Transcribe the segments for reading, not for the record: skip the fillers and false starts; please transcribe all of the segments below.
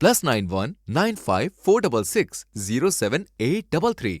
+919546078833।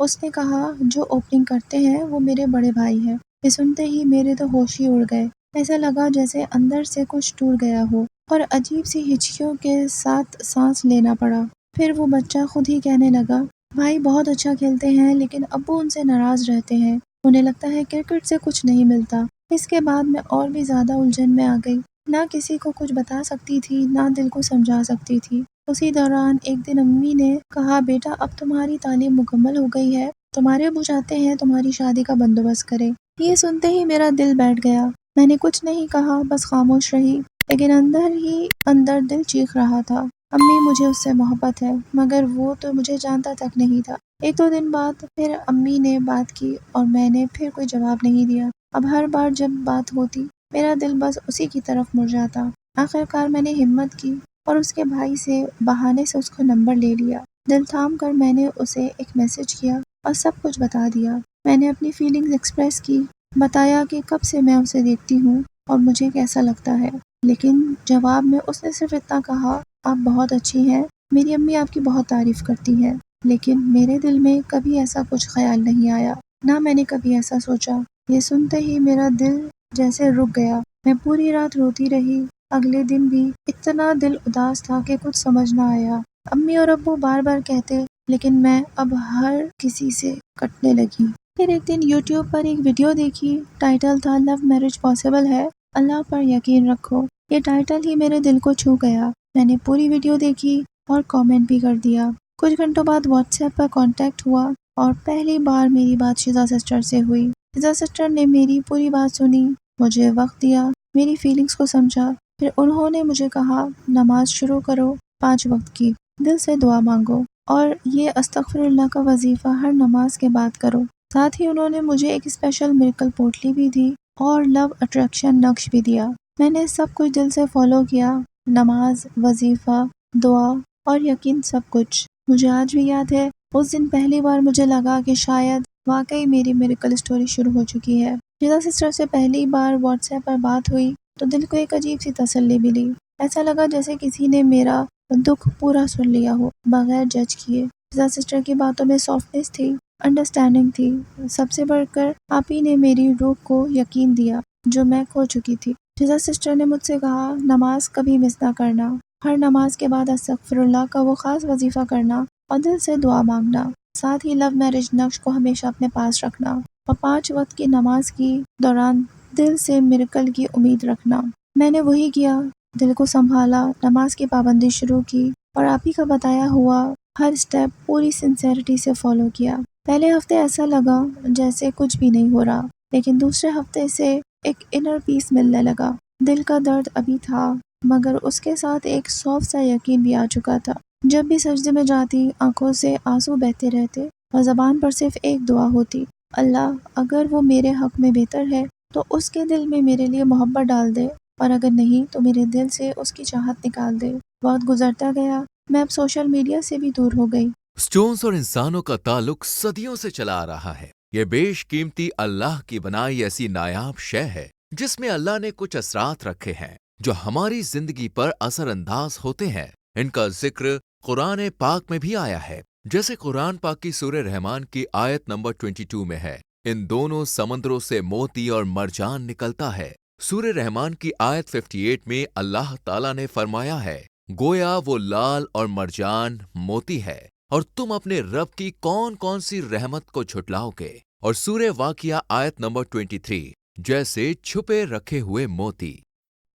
اس نے کہا جو اوپننگ کرتے ہیں وہ میرے بڑے بھائی ہیں۔ یہ سنتے ہی میرے تو ہوش ہی اڑ گئے۔ ایسا لگا جیسے اندر سے کچھ ٹوٹ گیا ہو اور عجیب سی ہچکیوں کے ساتھ سانس لینا پڑا۔ پھر وہ بچہ خود ہی کہنے لگا، بھائی بہت اچھا کھیلتے ہیں لیکن ابو ان سے ناراض رہتے ہیں، انہیں لگتا ہے کرکٹ سے کچھ نہیں ملتا۔ اس کے بعد میں اور بھی زیادہ الجھن میں آ گئی، نہ کسی کو کچھ بتا سکتی تھی نہ دل کو سمجھا سکتی تھی۔ اسی دوران ایک دن امی نے کہا، بیٹا اب تمہاری تعلیم مکمل ہو گئی ہے، تمہارے ابو چاہتے ہیں تمہاری شادی کا بندوبست کرے۔ یہ سنتے ہی میرا دل بیٹھ گیا۔ میں نے کچھ نہیں کہا، بس خاموش رہی، لیکن اندر ہی اندر دل چیخ رہا تھا، امی مجھے اس سے محبت ہے، مگر وہ تو مجھے جانتا تک نہیں تھا۔ ایک دو دن بعد پھر امی نے بات کی اور میں نے پھر کوئی جواب نہیں دیا۔ اب ہر بار جب بات ہوتی میرا دل بس اسی کی طرف مڑ جاتا۔ آخر کار میں نے ہمت کی اور اس کے بھائی سے بہانے سے اس کا نمبر لے لیا۔ دل تھام کر میں نے اسے ایک میسج کیا اور سب کچھ بتا دیا۔ میں نے اپنی فیلنگز ایکسپریس کی، بتایا کہ کب سے میں اسے دیکھتی ہوں اور مجھے کیسا لگتا ہے، لیکن جواب میں اس نے صرف اتنا کہا، آپ بہت اچھی ہیں، میری امی آپ کی بہت تعریف کرتی ہیں۔ لیکن میرے دل میں کبھی ایسا کچھ خیال نہیں آیا، نہ میں نے کبھی ایسا سوچا۔ یہ سنتے ہی میرا دل جیسے رک گیا۔ میں پوری رات روتی رہی۔ اگلے دن بھی اتنا دل اداس تھا کہ کچھ سمجھ نہ آیا۔ امی اور ابو بار بار کہتے، لیکن میں اب ہر کسی سے کٹنے لگی۔ پھر ایک دن یوٹیوب پر ایک ویڈیو دیکھی، ٹائٹل تھا لو میرج پاسبل ہے، اللہ پر یقین رکھو۔ یہ ٹائٹل ہی میرے دل کو چھو گیا۔ میں نے پوری ویڈیو دیکھی اور کامنٹ بھی کر دیا۔ کچھ گھنٹوں بعد واٹس ایپ پر کانٹیکٹ ہوا اور پہلی بار میری بات شیزا سسٹر سے ہوئی۔ شیزا سسٹر نے میری پوری بات سنی، مجھے وقت دیا، میری فیلنگز کو سمجھا۔ پھر انہوں نے مجھے کہا، نماز شروع کرو، 5 وقت کی، دل سے دعا مانگو اور یہ استغفر اللہ کا وظیفہ ہر نماز کے بعد کرو۔ ساتھ ہی انہوں نے مجھے ایک اسپیشل میریکل پوٹلی بھی دی اور لو اٹریکشن نقش بھی دیا۔ میں نے سب کچھ دل سے فالو کیا، نماز، وظیفہ، دعا اور یقین، سب کچھ۔ مجھے آج بھی یاد ہے اس دن پہلی بار مجھے لگا کہ شاید واقعی میری میریکل سٹوری شروع ہو چکی ہے۔ شیزا سسٹر سے پہلی بار واٹس ایپ پر بات ہوئی تو دل کو ایک عجیب سی تسلی ملی۔ ایسا لگا جیسے کسی نے میرا دکھ پورا سن لیا ہو بغیر جج کیے۔ شیزا سسٹر کی باتوں میں سافٹنس تھی، انڈرسٹینڈنگ تھی، سب سے بڑھ کر آپ ہی نے میری روح کو یقین دیا جو میں کھو چکی تھی۔ شیزا سسٹر نے مجھ سے کہا، نماز کبھی مس نہ کرنا، ہر نماز کے بعد استغفر اللہ کا وہ خاص وظیفہ کرنا اور دل سے دعا مانگنا، ساتھ ہی لو میرج نقش کو ہمیشہ اپنے پاس رکھنا اور 5 وقت کی نماز کی دوران دل سے میریکل کی امید رکھنا۔ میں نے وہی کیا، دل کو سنبھالا، نماز کی پابندی شروع کی اور آپ ہی کا بتایا ہوا ہر سٹیپ پوری سنسیئرٹی سے فالو کیا۔ پہلے ہفتے ایسا لگا جیسے کچھ بھی نہیں ہو رہا، لیکن دوسرے ہفتے سے ایک انر پیس ملنے لگا۔ دل کا درد ابھی تھا مگر اس کے ساتھ ایک سافٹ سا یقین بھی آ چکا تھا۔ جب بھی سجدے میں جاتی آنکھوں سے آنسو بہتے رہتے اور زبان پر صرف ایک دعا ہوتی، اللہ اگر وہ میرے حق میں بہتر ہے تو اس کے دل میں میرے لیے محبت ڈال دے، اور اگر نہیں تو میرے دل سے اس کی چاہت نکال دے۔ وقت گزرتا گیا، میں اب سوشل میڈیا سے بھی دور ہو گئی۔ سٹونز اور انسانوں کا تعلق صدیوں سے چلا آ رہا ہے۔ یہ بیش قیمتی اللہ کی بنائی ایسی نایاب شے ہے جس میں اللہ نے کچھ اثرات رکھے ہیں جو ہماری زندگی پر اثر انداز ہوتے ہیں۔ ان کا ذکر قرآن پاک میں بھی آیا ہے، جیسے قرآن پاک کی سورہ رحمان کی آیت نمبر 22 میں ہے، ان دونوں سمندروں سے موتی اور مرجان نکلتا ہے۔ سورہ رحمان کی آیت 58 میں اللہ تعالیٰ نے فرمایا ہے، گویا وہ لال اور مرجان موتی ہے اور تم اپنے رب کی کون کون سی رحمت کو جھٹلاؤ گے۔ اور سورہ واقعہ آیت نمبر 23، جیسے چھپے رکھے ہوئے موتی۔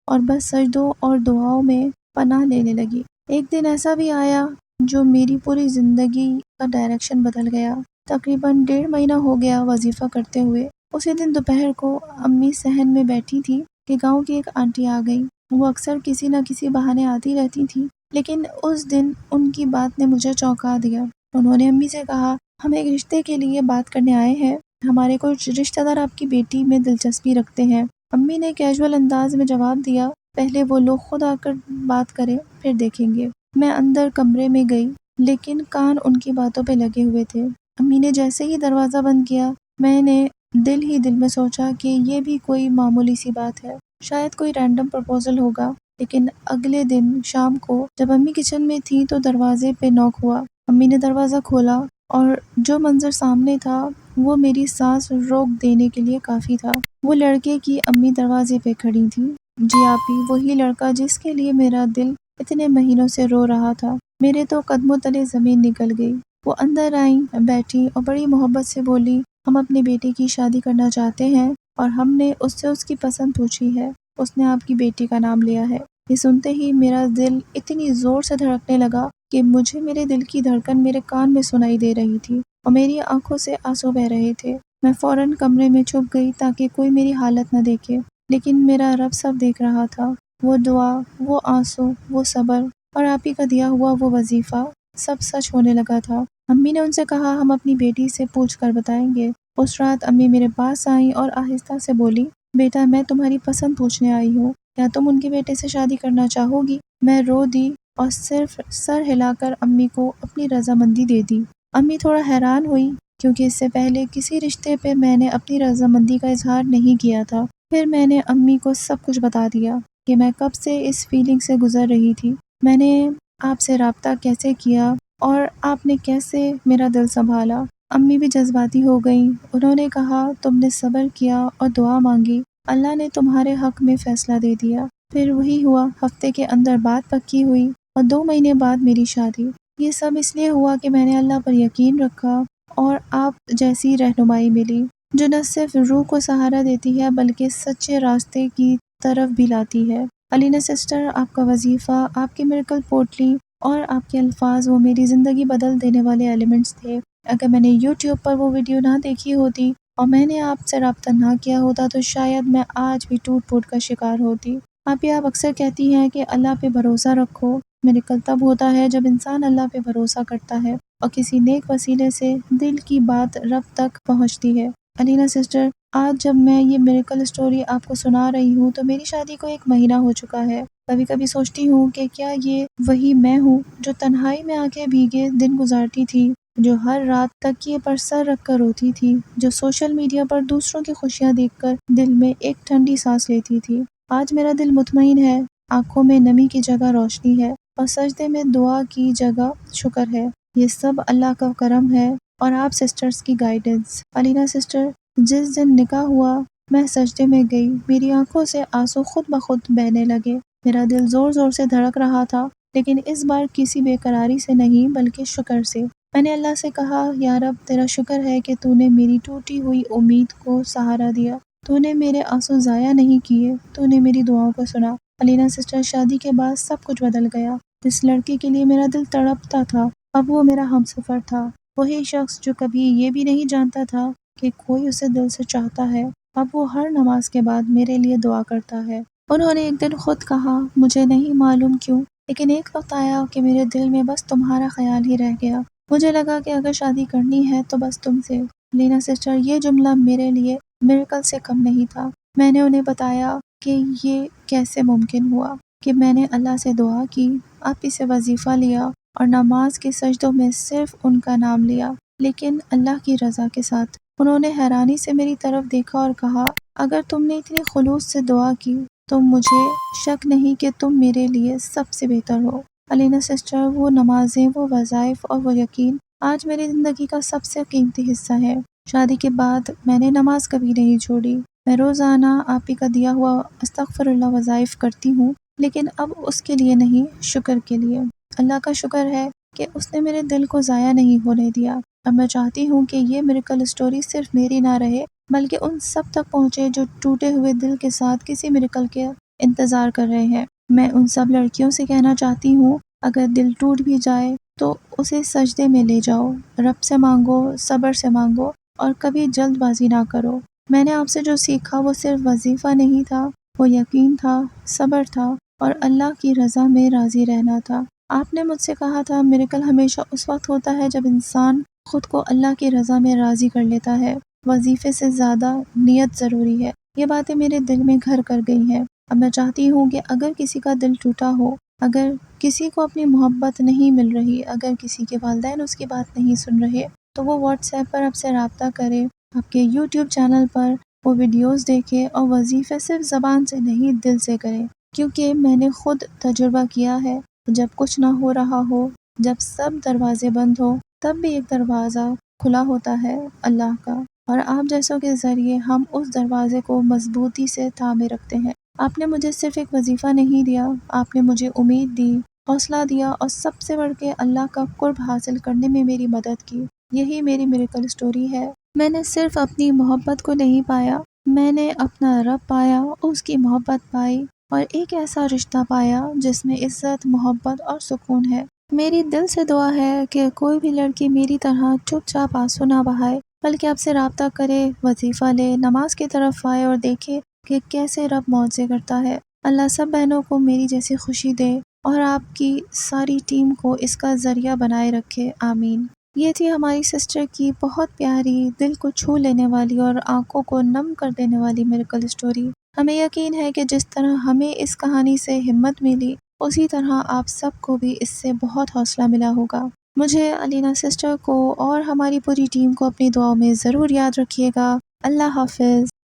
اور بس سجدوں اور دعاؤں میں پناہ لینے لگی۔ ایک دن ایسا بھی آیا جو میری پوری زندگی کا ڈائریکشن بدل گیا۔ تقریباً 1.5 مہینہ ہو گیا وظیفہ کرتے ہوئے۔ اسی دن دوپہر کو امی صحن میں بیٹھی تھی کہ گاؤں کی ایک آنٹی آ گئی۔ وہ اکثر کسی نہ کسی بہانے آتی رہتی تھی، لیکن اس دن ان کی بات نے مجھے چونکا دیا۔ انہوں نے امی سے کہا، ہم ایک رشتے کے لیے بات کرنے آئے ہیں، ہمارے کچھ رشتہ دار آپ کی بیٹی میں دلچسپی رکھتے ہیں۔ امی نے کیجول انداز میں جواب دیا، پہلے وہ لوگ خود آ کر بات کریں پھر دیکھیں گے۔ میں اندر کمرے میں گئی لیکن کان ان کی باتوں پہ لگے ہوئے تھے۔ امی نے جیسے ہی دروازہ بند کیا، میں نے دل ہی دل میں سوچا کہ یہ بھی کوئی معمولی سی بات ہے، شاید کوئی رینڈم پرپوزل ہوگا۔ لیکن اگلے دن شام کو جب امی کچن میں تھی تو دروازے پہ نوک ہوا۔ امی نے دروازہ کھولا اور جو منظر سامنے تھا وہ میری سانس روک دینے کے لیے کافی تھا۔ وہ لڑکے کی امی دروازے پہ کھڑی تھی۔ جی آپی، وہی لڑکا جس کے لیے میرا دل اتنے مہینوں سے رو رہا تھا۔ میرے تو قدموں تلے زمین نکل گئی۔ وہ اندر آئیں، بیٹھی اور بڑی محبت سے بولی، ہم اپنے بیٹے کی شادی کرنا چاہتے ہیں اور ہم نے اس سے اس کی پسند پوچھی ہے۔ اس نے آپ کی بیٹی کا نام لیا ہے۔ یہ سنتے ہی میرا دل اتنی زور سے دھڑکنے لگا کہ مجھے میرے دل کی دھڑکن میرے کان میں سنائی دے رہی تھی اور میری آنکھوں سے آنسو بہہ رہے تھے۔ میں فوراً کمرے میں چھپ گئی تاکہ کوئی میری حالت نہ دیکھے، لیکن میرا رب سب دیکھ رہا تھا۔ وہ دعا، وہ آنسو، وہ صبر اور آپ ہی کا دیا ہوا وہ وظیفہ، سب سچ ہونے لگا تھا۔ امی نے ان سے کہا ہم اپنی بیٹی سے پوچھ کر بتائیں گے۔ اس رات امی میرے پاس آئیں اور آہستہ سے بولی، بیٹا میں تمہاری پسند پوچھنے آئی ہوں، کیا تم ان کے بیٹے سے شادی کرنا چاہو گی؟ میں رو دی اور صرف سر ہلا کر امی کو اپنی رضامندی دے دی۔ امی تھوڑا حیران ہوئی کیونکہ اس سے پہلے کسی رشتے پہ میں نے اپنی رضامندی کا اظہار نہیں کیا تھا۔ پھر میں نے امی کو سب کچھ بتا دیا کہ میں کب سے اس فیلنگ سے گزر رہی تھی، میں نے آپ سے رابطہ کیسے کیا اور آپ نے کیسے میرا دل سنبھالا۔ امی بھی جذباتی ہو گئیں۔ انہوں نے کہا تم نے صبر کیا اور دعا مانگی، اللہ نے تمہارے حق میں فیصلہ دے دیا۔ پھر وہی ہوا، ہفتے کے اندر بات پکی ہوئی اور 2 مہینے بعد میری شادی۔ یہ سب اس لیے ہوا کہ میں نے اللہ پر یقین رکھا اور آپ جیسی رہنمائی ملی جو نہ صرف روح کو سہارا دیتی ہے بلکہ سچے راستے کی طرف بھی لاتی ہے۔ علینا سسٹر، آپ کا وظیفہ، آپ کی میریکل پوٹلی اور آپ کے الفاظ وہ میری زندگی بدل دینے والے ایلیمنٹس تھے۔ اگر میں نے یوٹیوب پر وہ ویڈیو نہ دیکھی ہوتی اور میں نے آپ سے رابطہ نہ کیا ہوتا تو شاید میں آج بھی ٹوٹ پھوٹ کا شکار ہوتی۔ آپ اکثر کہتی ہیں کہ اللہ پہ بھروسہ رکھو۔ میریکل تب ہوتا ہے جب انسان اللہ پہ بھروسہ کرتا ہے اور کسی نیک وسیلے سے دل کی بات رب تک پہنچتی ہے۔ علینا سسٹر، آج جب میں یہ میریکل اسٹوری آپ کو سنا رہی ہوں تو میری شادی کو 1 مہینہ ہو چکا ہے۔ کبھی کبھی سوچتی ہوں کہ کیا یہ وہی میں ہوں جو تنہائی میں آنکھیں بھیگے دن گزارتی تھی، جو ہر رات تکیے پر سر رکھ کر روتی تھی، جو سوشل میڈیا پر دوسروں کی خوشیاں دیکھ کر دل میں ایک ٹھنڈی سانس لیتی تھی۔ آج میرا دل مطمئن ہے، آنکھوں میں نمی کی جگہ روشنی ہے اور سجدے میں دعا کی جگہ شکر ہے۔ یہ سب اللہ کا کرم ہے اور آپ سسٹرز کی گائیڈنس۔ علینا سسٹر، جس دن نکاح ہوا میں سجدے میں گئی، میری آنکھوں سے آنسو خود بخود بہنے لگے۔ میرا دل زور زور سے دھڑک رہا تھا، لیکن اس بار کسی بے قراری سے نہیں بلکہ شکر سے۔ میں نے اللہ سے کہا، یا رب تیرا شکر ہے کہ تو نے میری ٹوٹی ہوئی امید کو سہارا دیا، تو نے میرے آنسو ضائع نہیں کیے، تو نے میری دعاؤں کو سنا۔ علینا سسٹر، شادی کے بعد سب کچھ بدل گیا۔ جس لڑکے کے لیے میرا دل تڑپتا تھا اب وہ میرا ہمسفر تھا۔ وہی شخص جو کبھی یہ بھی نہیں جانتا تھا کہ کوئی اسے دل سے چاہتا ہے، اب وہ ہر نماز کے بعد میرے لیے دعا کرتا ہے۔ انہوں نے ایک دن خود کہا، مجھے نہیں معلوم کیوں، لیکن ایک وقت آیا کہ میرے دل میں بس تمہارا خیال ہی رہ گیا۔ مجھے لگا کہ اگر شادی کرنی ہے تو بس تم سے۔ علینا سسٹر، یہ جملہ میرے لیے میریکل سے کم نہیں تھا۔ میں نے انہیں بتایا کہ یہ کیسے ممکن ہوا کہ میں نے اللہ سے دعا کی، آپ ہی سے وظیفہ لیا اور نماز کے سجدوں میں صرف ان کا نام لیا، لیکن اللہ کی رضا کے ساتھ۔ انہوں نے حیرانی سے میری طرف دیکھا اور کہا، اگر تم نے اتنی خلوص سے دعا کی تو مجھے شک نہیں کہ تم میرے لیے سب سے بہتر ہو۔ علینا سسٹر، وہ نمازیں، وہ وظائف اور وہ یقین آج میری زندگی کا سب سے قیمتی حصہ ہے۔ شادی کے بعد میں نے نماز کبھی نہیں چھوڑی۔ میں روزانہ آپ ہی کا دیا ہوا استغفر اللہ وظائف کرتی ہوں، لیکن اب اس کے لیے نہیں، شکر کے لیے۔ اللہ کا شکر ہے کہ اس نے میرے دل کو ضائع نہیں ہونے دیا۔ اب میں چاہتی ہوں کہ یہ میریکل اسٹوری صرف میری نہ رہے بلکہ ان سب تک پہنچے جو ٹوٹے ہوئے دل کے ساتھ کسی میریکل کے انتظار کر رہے ہیں۔ میں ان سب لڑکیوں سے کہنا چاہتی ہوں، اگر دل ٹوٹ بھی جائے تو اسے سجدے میں لے جاؤ، رب سے مانگو، صبر سے مانگو اور کبھی جلد بازی نہ کرو۔ میں نے آپ سے جو سیکھا وہ صرف وظیفہ نہیں تھا، وہ یقین تھا، صبر تھا اور اللہ کی رضا میں راضی رہنا تھا۔ آپ نے مجھ سے کہا تھا، میریکل ہمیشہ اس وقت ہوتا ہے جب انسان خود کو اللہ کی رضا میں راضی کر لیتا ہے، وظیفے سے زیادہ نیت ضروری ہے۔ یہ باتیں میرے دل میں گھر کر گئی ہیں۔ اب میں چاہتی ہوں کہ اگر کسی کا دل ٹوٹا ہو، اگر کسی کو اپنی محبت نہیں مل رہی، اگر کسی کے والدین اس کی بات نہیں سن رہے، تو وہ واٹس ایپ پر آپ سے رابطہ کرے، آپ کے یوٹیوب چینل پر وہ ویڈیوز دیکھے اور وظیفے صرف زبان سے نہیں دل سے کرے، کیونکہ میں نے خود تجربہ کیا ہے، جب کچھ نہ ہو رہا ہو، جب سب دروازے بند ہو تب بھی ایک دروازہ کھلا ہوتا ہے اللہ کا، اور آپ جیسوں کے ذریعے ہم اس دروازے کو مضبوطی سے تھامے رکھتے ہیں۔ آپ نے مجھے صرف ایک وظیفہ نہیں دیا، آپ نے مجھے امید دی، حوصلہ دیا، اور سب سے بڑھ کے اللہ کا قرب حاصل کرنے میں میری مدد کی۔ یہی میری میریکل سٹوری ہے۔ میں نے صرف اپنی محبت کو نہیں پایا، میں نے اپنا رب پایا، اس کی محبت پائی، اور ایک ایسا رشتہ پایا جس میں عزت، محبت اور سکون ہے۔ میری دل سے دعا ہے کہ کوئی بھی لڑکی میری طرح چپ چاپ آنسو نہ بہائے، بلکہ آپ سے رابطہ کرے، وظیفہ لے، نماز کی طرف آئے اور دیکھے کہ کیسے رب معجزے کرتا ہے۔ اللہ سب بہنوں کو میری جیسی خوشی دے اور آپ کی ساری ٹیم کو اس کا ذریعہ بنائے رکھے، آمین۔ یہ تھی ہماری سسٹر کی بہت پیاری، دل کو چھو لینے والی اور آنکھوں کو نم کر دینے والی میریکل سٹوری۔ ہمیں یقین ہے کہ جس طرح ہمیں اس کہانی سے ہمت ملی، اسی طرح آپ سب کو بھی اس سے بہت حوصلہ ملا ہوگا۔ مجھے، علینا سسٹر کو اور ہماری پوری ٹیم کو اپنی دعاؤں میں ضرور یاد رکھیے گا۔ اللہ حافظ۔